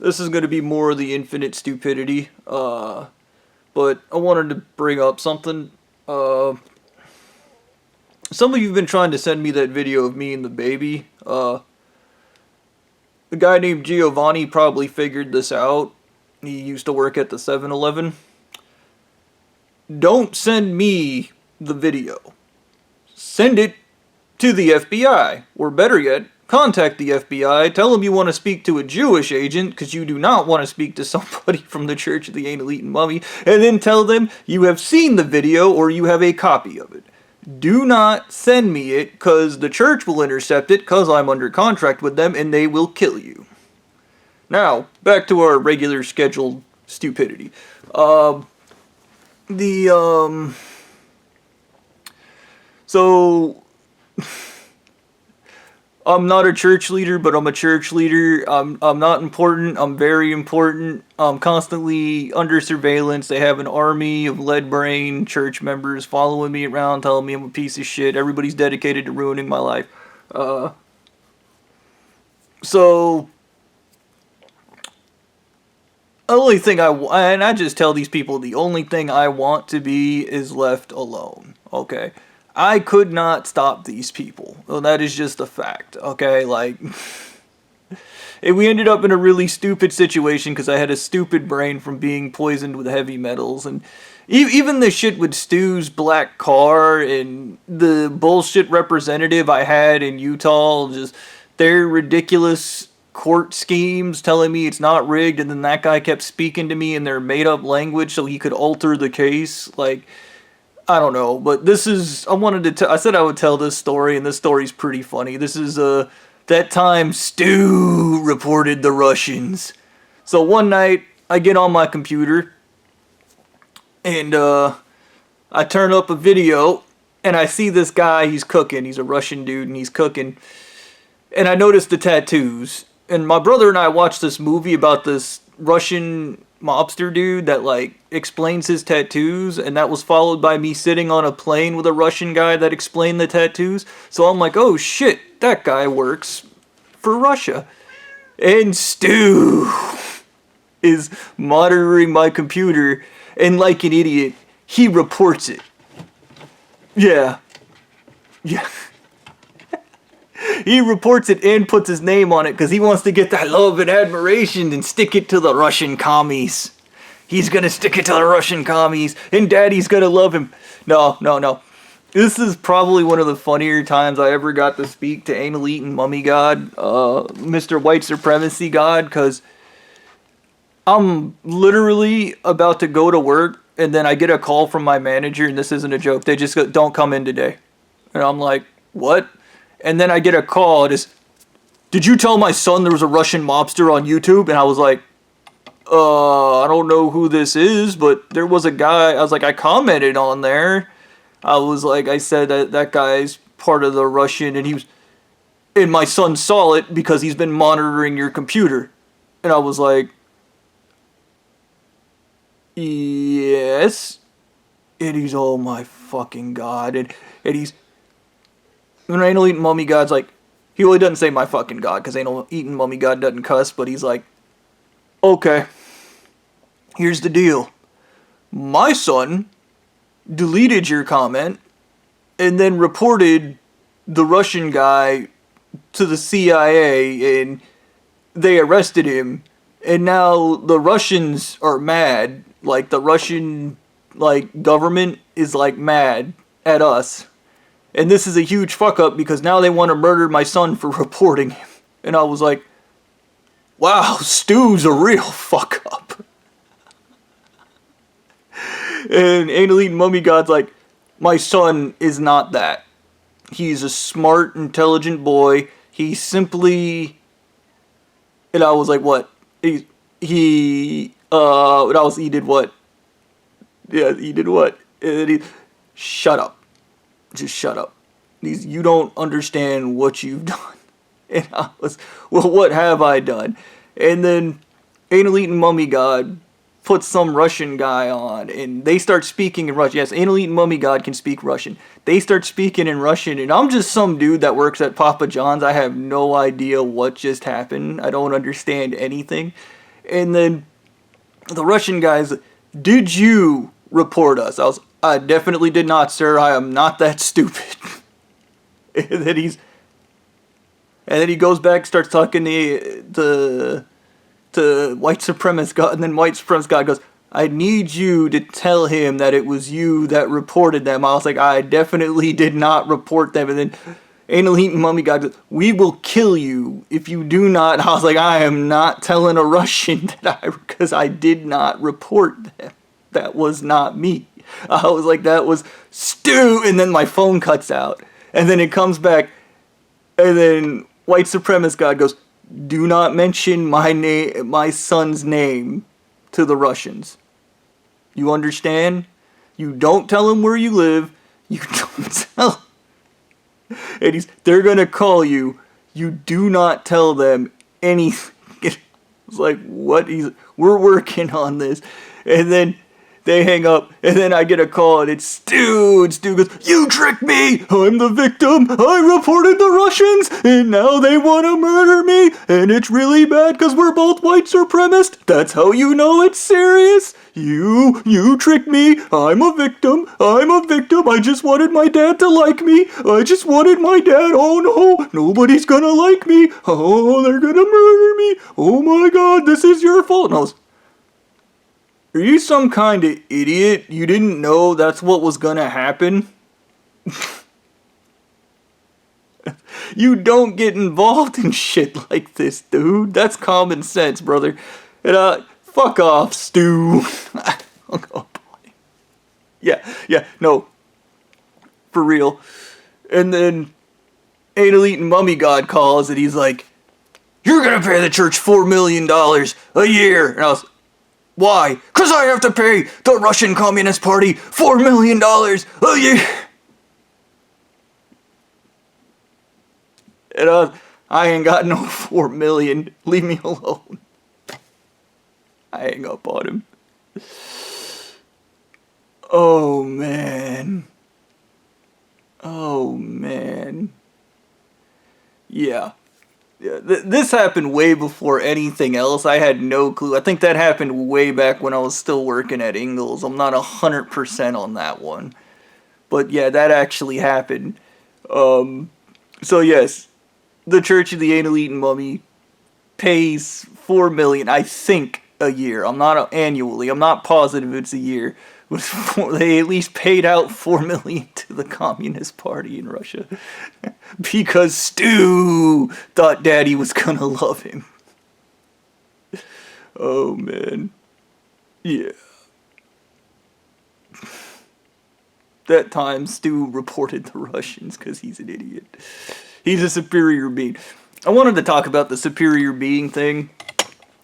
This is going to be more of the infinite stupidity. But I wanted to bring up something. Some of you have been trying to send me that video of me and the baby. The guy named Giovanni probably figured this out. He used to work at the 7-Eleven. Don't send me the video. Send it to the FBI. Or better yet, contact the FBI. Tell them you want to speak to a Jewish agent because you do not want to speak to somebody from the Church of the Anal Eaten Mummy. And then tell them you have seen the video or you have a copy of it. Do not send me it because the church will intercept it because I'm under contract with them and they will kill you. Now, back to our regular scheduled stupidity. So, I'm not a church leader, but I'm a church leader. I'm not important. I'm very important. I'm constantly under surveillance. They have an army of lead brain church members following me around, telling me I'm a piece of shit. Everybody's dedicated to ruining my life. So, the only thing and I just tell these people, the only thing I want to be is left alone. Okay? I could not stop these people. Well, that is just a fact, okay? Like, we ended up in a really stupid situation because I had a stupid brain from being poisoned with heavy metals. And even the shit with Stu's black car and the bullshit representative I had in Utah, just their ridiculous court schemes telling me it's not rigged. And then that guy kept speaking to me in their made-up language so he could alter the case. Like, I don't know, but this is, I said I would tell this story, and this story's pretty funny. This is, that time Stu reported the Russians. So one night, I get on my computer, and, I turn up a video, and I see this guy, he's cooking, he's a Russian dude, and he's cooking, and I noticed the tattoos, and my brother and I watched this movie about this Russian mobster dude that like explains his tattoos, and that was followed by me sitting on a plane with a Russian guy that explained the tattoos. So I'm like, oh shit, that guy works for Russia. And Stu is monitoring my computer, and like an idiot, he reports it. Yeah. He reports it and puts his name on it because he wants to get that love and admiration and stick it to the Russian commies. He's gonna stick it to the Russian commies, and Daddy's gonna love him. No. This is probably one of the funnier times I ever got to speak to Anal Eaten Mummy God, Mr. White Supremacy God, because I'm literally about to go to work, and then I get a call from my manager, and this isn't a joke. They just go, don't come in today. And I'm like, what? And then I get a call, did you tell my son there was a Russian mobster on YouTube? And I was like, I don't know who this is, but there was a guy, I was like, I commented on there. I said that guy's part of the Russian, and my son saw it because he's been monitoring your computer. And I was like, yes. And he's, oh my fucking God. And he's, when Anal Eaten Mummy God's like, he really doesn't say my fucking God, because Anal Eaten Mummy God doesn't cuss, but he's like, okay, here's the deal. My son deleted your comment and then reported the Russian guy to the CIA, and they arrested him, and now the Russians are mad. Like, the Russian, government is, mad at us. And this is a huge fuck up because now they want to murder my son for reporting him. And I was like, wow, Stu's a real fuck up. And Anal Eaten Mummy God's like, my son is not that. He's a smart, intelligent boy. He simply... And I was like, what? He did what? Yeah, he did what? And shut up. Just shut up. You don't understand what you've done. And I was, well, what have I done? And then Anal Eaten Mummy God puts some Russian guy on, and they start speaking in Russian. Yes, Anal Eaten Mummy God can speak Russian. They start speaking in Russian, and I'm just some dude that works at Papa John's. I have no idea what just happened. I don't understand anything. And then the Russian guy's, did you report us? I definitely did not, sir. I am not that stupid. and then he goes back, starts talking to white supremacist God, and then white supremacist God goes, I need you to tell him that it was you that reported them. I was like, I definitely did not report them. And then Anal Eating Mummy God goes, we will kill you if you do not. I was like, I am not telling a Russian because I did not report them. That was not me. I was like, that was Stu. And then my phone cuts out. And then it comes back. And then white supremacist God goes, do not mention my son's name to the Russians. You understand? You don't tell them where you live. You don't tell. And they're gonna call you. You do not tell them anything. It's like, what? We're working on this. And then they hang up, and then I get a call, and it's Stu. And Stu goes, you tricked me! I'm the victim! I reported the Russians, and now they want to murder me! And it's really bad because we're both white supremacists! That's how you know it's serious! You tricked me! I'm a victim! I just wanted my dad to like me! Oh no! Nobody's gonna like me! Oh, they're gonna murder me! Oh my god, this is your fault! And I was, are you some kind of idiot? You didn't know that's what was gonna happen? You don't get involved in shit like this, dude. That's common sense, brother. And, fuck off, Stu. Yeah, no. For real. And then Anal Eating Mummy God calls and he's like, you're gonna pay the church $4 million a year. And I was, why? Because I have to pay the Russian Communist Party $4 million a year. And I ain't got no 4 million. Leave me alone. I hang up on him. Oh man. Yeah. This happened way before anything else. I had no clue. I think that happened way back when I was still working at Ingalls. I'm not 100% on that one. But yeah, that actually happened. So yes, the Church of the Anal Eating Mummy pays $4 million, I think, a year. I'm not annually. I'm not positive it's a year. They at least paid out $4 million to the Communist Party in Russia because Stu thought Daddy was gonna love him. Oh man, yeah. That time Stu reported the Russians because he's an idiot. He's a superior being. I wanted to talk about the superior being thing.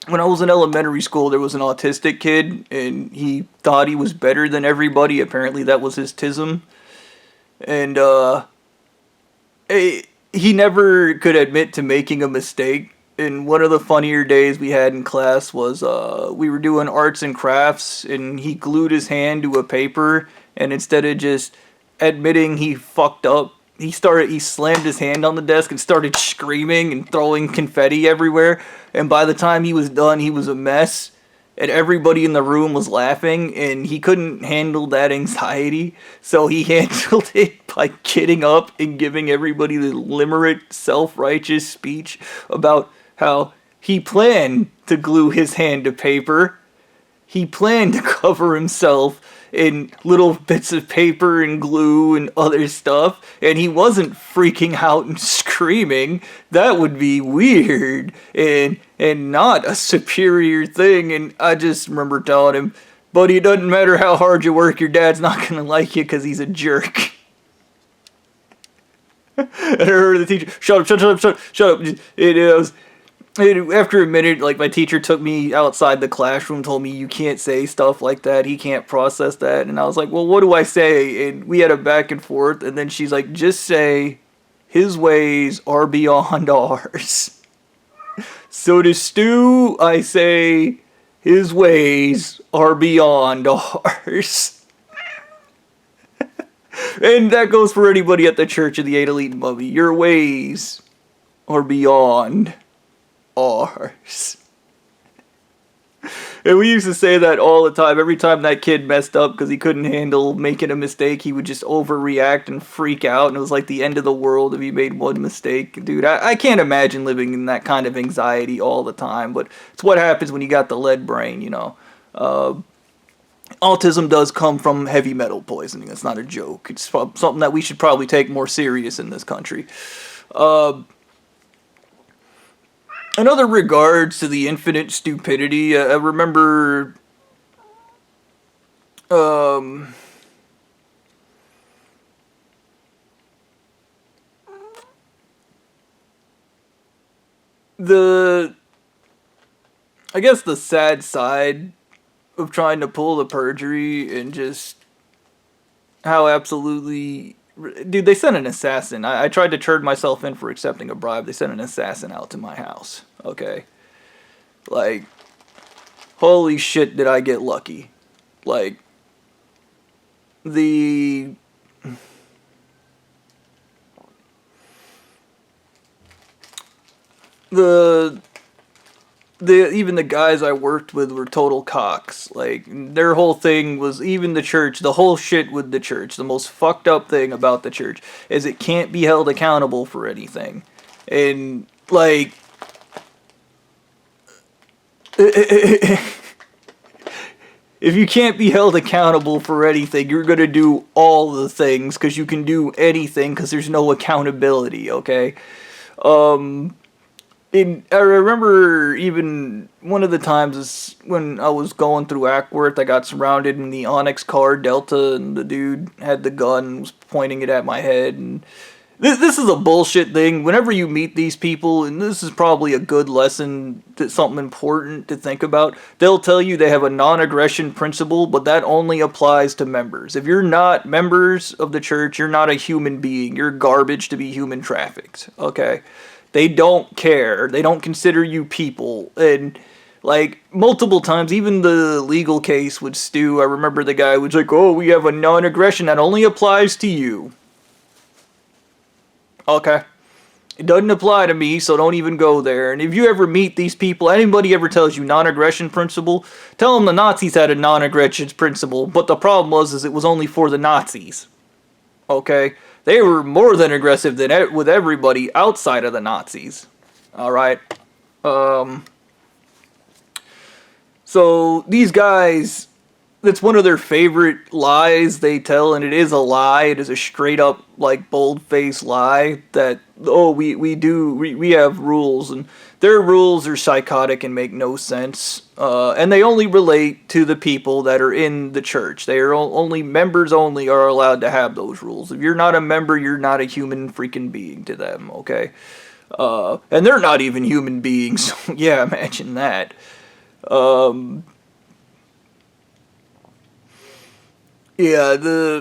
When I was in elementary school, there was an autistic kid, and he thought he was better than everybody. Apparently, that was his tism. And, he never could admit to making a mistake. And one of the funnier days we had in class was, we were doing arts and crafts, and he glued his hand to a paper, and instead of just admitting he fucked up, he slammed his hand on the desk and started screaming and throwing confetti everywhere. And by the time he was done, he was a mess. And everybody in the room was laughing. And he couldn't handle that anxiety. So he handled it by getting up and giving everybody the limerick, self-righteous speech about how he planned to glue his hand to paper. He planned to cover himself in little bits of paper and glue and other stuff, and he wasn't freaking out and screaming. That would be weird and not a superior thing. And I just remember telling him, buddy, it doesn't matter how hard you work, your dad's not gonna like you because he's a jerk. And I heard the teacher, shut up. And after a minute, like, my teacher took me outside the classroom, told me you can't say stuff like that, he can't process that. And I was like, well, what do I say? And we had a back and forth, and then she's like, just say, his ways are beyond ours. So to Stu, I say, his ways are beyond ours. And that goes for anybody at the Church of the Anal Eating Mummy. Your ways are beyond ours. And we used to say that all the time. Every time that kid messed up because he couldn't handle making a mistake, he would just overreact and freak out. And it was like the end of the world if he made one mistake. Dude, I can't imagine living in that kind of anxiety all the time. But it's what happens when you got the lead brain, you know. Autism does come from heavy metal poisoning. That's not a joke. It's something that we should probably take more serious in this country. In other regards to the infinite stupidity, I remember the I guess the sad side of trying to pull the perjury and just how absolutely... Dude, they sent an assassin. I tried to turn myself in for accepting a bribe. They sent an assassin out to my house. Okay? Like, holy shit, did I get lucky. Like, the... even the guys I worked with were total cocks. Like, their whole thing was, even the church, the whole shit with the church, the most fucked up thing about the church is it can't be held accountable for anything. And, like, if you can't be held accountable for anything, you're gonna do all the things, because you can do anything, because there's no accountability, okay? I remember even one of the times is when I was going through Ackworth, I got surrounded in the Onyx car Delta, and the dude had the gun and was pointing it at my head. And this is a bullshit thing. Whenever you meet these people, and this is probably a good lesson, something important to think about, they'll tell you they have a non-aggression principle, but that only applies to members. If you're not members of the church, you're not a human being. You're garbage to be human trafficked, okay? They don't care. They don't consider you people. And, like, multiple times, even the legal case with Stu, I remember the guy was like, oh, we have a non-aggression that only applies to you. Okay. It doesn't apply to me, so don't even go there. And if you ever meet these people, anybody ever tells you non-aggression principle, tell them the Nazis had a non-aggression principle, but the problem was it was only for the Nazis. Okay? They were more than aggressive than with everybody outside of the Nazis. Alright? So, these guys, that's one of their favorite lies they tell, and it is a lie. It is a straight up, like, bold-faced lie that, oh, we have rules, and their rules are psychotic and make no sense. And they only relate to the people that are in the church. They are only, members only are allowed to have those rules. If you're not a member, you're not a human freaking being to them, okay? And they're not even human beings, so yeah, imagine that. Yeah,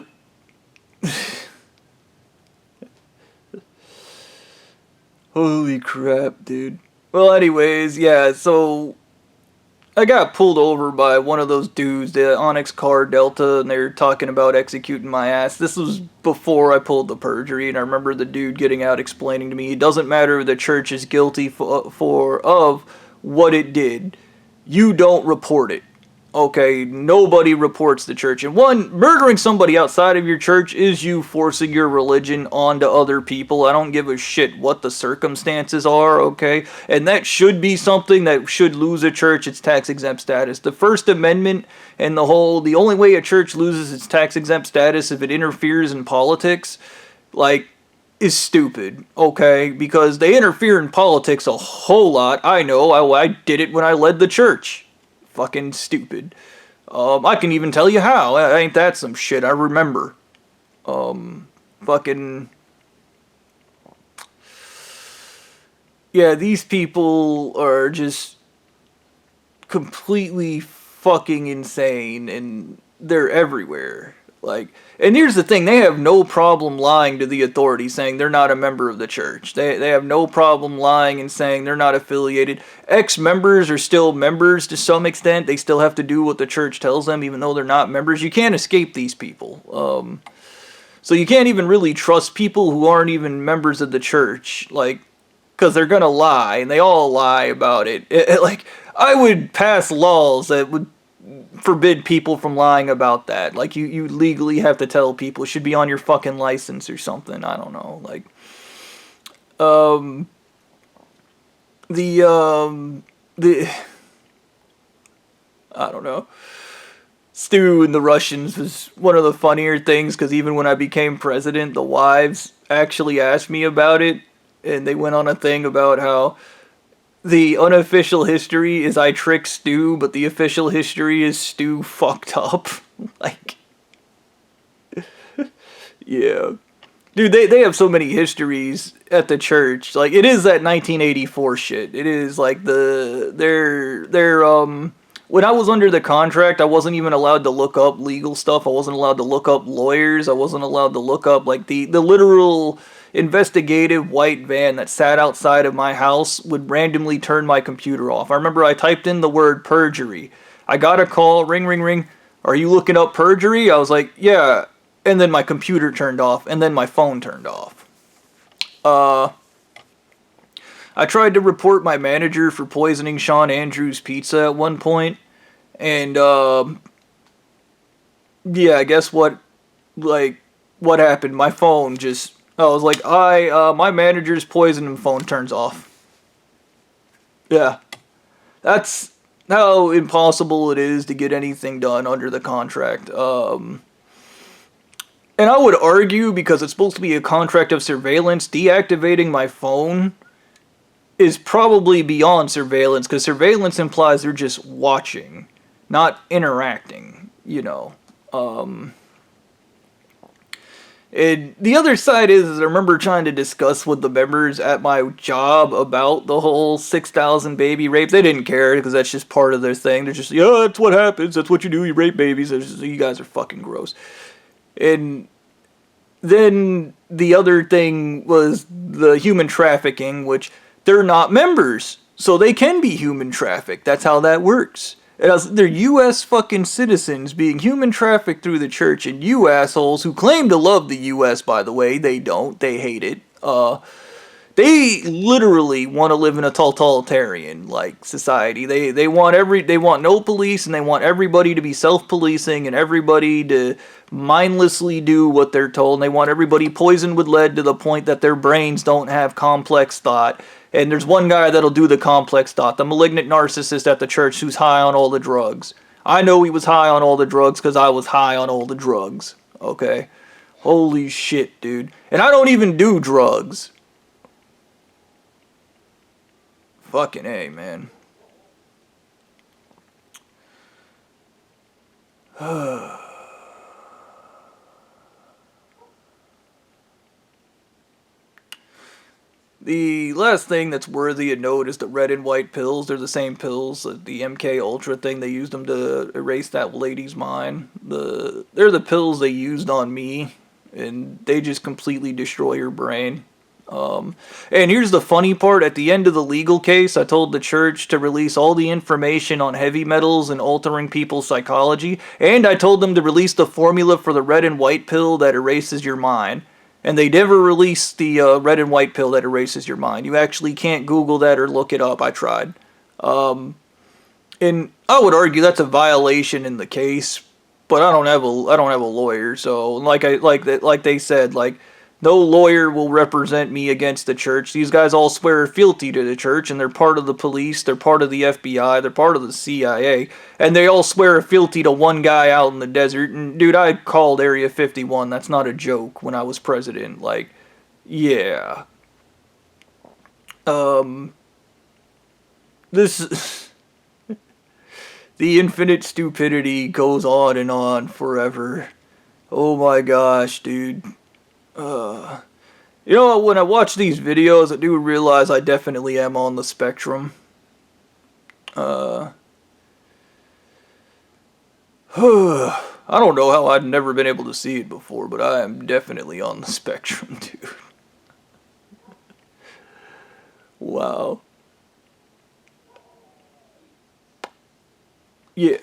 holy crap, dude. Well, anyways, yeah, so I got pulled over by one of those dudes, the Onyx car Delta, and they were talking about executing my ass. This was before I pulled the perjury, and I remember the dude getting out explaining to me, it doesn't matter if the church is guilty of what it did. You don't report it. Okay, nobody reports the church. And one, murdering somebody outside of your church is you forcing your religion onto other people. I don't give a shit what the circumstances are, okay? And that should be something that should lose a church its tax-exempt status. The First Amendment and the only way a church loses its tax-exempt status if it interferes in politics, like, is stupid, okay? Because they interfere in politics a whole lot. I know, I did it when I led the church. Fucking stupid. I can even tell you how. Ain't that some shit? I remember. Fucking... Yeah, these people are just completely fucking insane, and they're everywhere. Like, and here's the thing, they have no problem lying to the authorities saying they're not a member of the church. They have no problem lying and saying they're not affiliated. Ex-members are still members to some extent. They still have to do what the church tells them even though they're not members. You can't escape these people. So you can't even really trust people who aren't even members of the church, like, because they're gonna lie, and they all lie about it. Like, I would pass laws that would forbid people from lying about that. Like, you legally have to tell people. It should be on your fucking license or something. I don't know. Like, the, I don't know. Stu and the Russians was one of the funnier things, because even when I became president, the wives actually asked me about it, and they went on a thing about how the unofficial history is I tricked Stu, but the official history is Stu fucked up. Like, yeah. Dude, they have so many histories at the church. Like, it is that 1984 shit. It is like when I was under the contract, I wasn't even allowed to look up legal stuff. I wasn't allowed to look up lawyers. I wasn't allowed to look up, like, the literal investigative white van that sat outside of my house would randomly turn my computer off. I remember I typed in the word perjury. I got a call, ring, ring, ring. Are you looking up perjury? I was like, yeah. And then my computer turned off, and then my phone turned off. I tried to report my manager for poisoning Sean Andrews' pizza at one point, and, yeah, guess what, like, what happened? My phone just, I was like, my manager's poisoning, phone turns off. Yeah. That's how impossible it is to get anything done under the contract. And I would argue, because it's supposed to be a contract of surveillance, deactivating my phone is probably beyond surveillance, because surveillance implies they're just watching, not interacting, you know. And the other side is I remember trying to discuss with the members at my job about the whole 6,000 baby rape. They didn't care, because that's just part of their thing. They're just, yeah, that's what happens. That's what you do. You rape babies. Just, you guys are fucking gross. And then the other thing was the human trafficking, which they're not members, so they can be human trafficked. That's how that works. And they're U.S. fucking citizens being human trafficked through the church, and you assholes who claim to love the U.S., by the way, they don't. They hate it. They literally want to live in a totalitarian, like, society. They want no police, and they want everybody to be self-policing, and everybody to mindlessly do what they're told, and they want everybody poisoned with lead to the point that their brains don't have complex thought. And there's one guy that'll do the complex thought, the malignant narcissist at the church who's high on all the drugs. I know he was high on all the drugs because I was high on all the drugs. Okay? Holy shit, dude. And I don't even do drugs. Fucking A, man. The last thing that's worthy of note is the red and white pills. They're the same pills, the MK Ultra thing. They used them to erase that lady's mind. They're the pills they used on me, and they just completely destroy your brain. And here's the funny part. At the end of the legal case, I told the church to release all the information on heavy metals and altering people's psychology, and I told them to release the formula for the red and white pill that erases your mind. And they never released the red and white pill that erases your mind. You actually can't Google that or look it up. I tried. And I would argue that's a violation in the case, but I don't have a lawyer. So like they said, like, no lawyer will represent me against the church. These guys all swear fealty to the church, and they're part of the police, they're part of the FBI, they're part of the CIA, and they all swear fealty to one guy out in the desert. And dude, I called Area 51. That's not a joke. When I was president, like, yeah. This the infinite stupidity goes on and on forever. Oh my gosh, dude. You know, when I watch these videos, I do realize I definitely am on the spectrum. I don't know how I'd never been able to see it before, but I am definitely on the spectrum, dude. Wow. Yeah.